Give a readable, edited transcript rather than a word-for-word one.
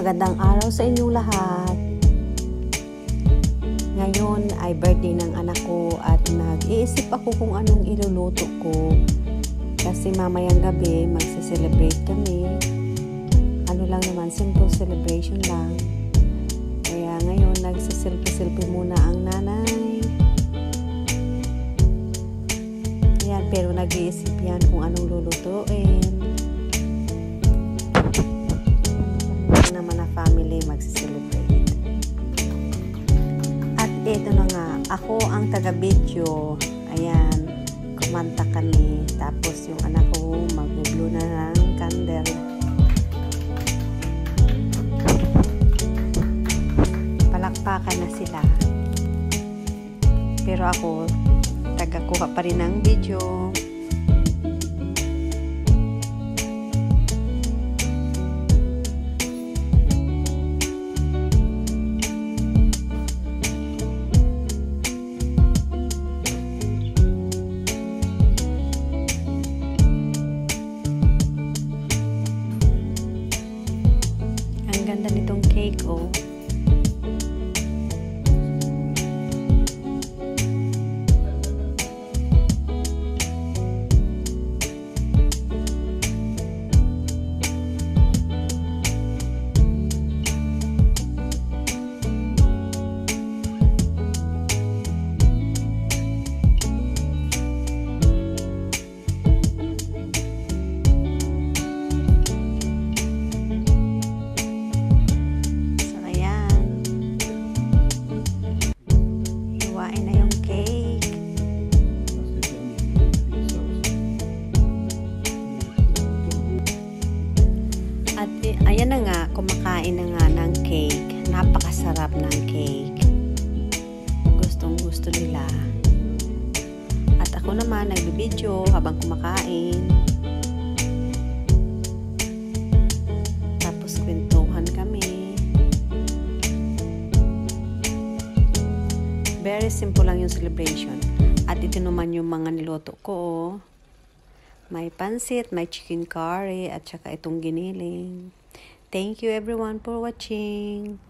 Magandang araw sa inyong lahat. Ngayon ay birthday ng anak ko at nag-iisip ako kung anong iluluto ko. Kasi mamayang gabi magse-celebrate kami. Ano lang naman, simple celebration lang. Kaya ngayon nagsiselfie-selfie muna ang nanay. Yan, pero nag-iisip yan kung anong lulutuin. Naman na family magse-celebrate. At ito na nga, ako ang taga-video. Ayan, kumanta kami. Tapos yung anak ko mag-blow na ng candle. Palakpakan na sila. Pero ako, taga-kuha pa rin ng video. Ang ganda nitong cake, oh. Na yung cake. At ayan na nga, kumakain na nga ng cake. Napakasarap ng cake. Gustong gusto nila. At ako naman nagbibideo habang kumakain. Tapos kwentuhan kami. Very simple lang yung celebration. At ito naman yung mga niluto ko. May pansit, may chicken curry, at saka itong giniling. Thank you everyone for watching.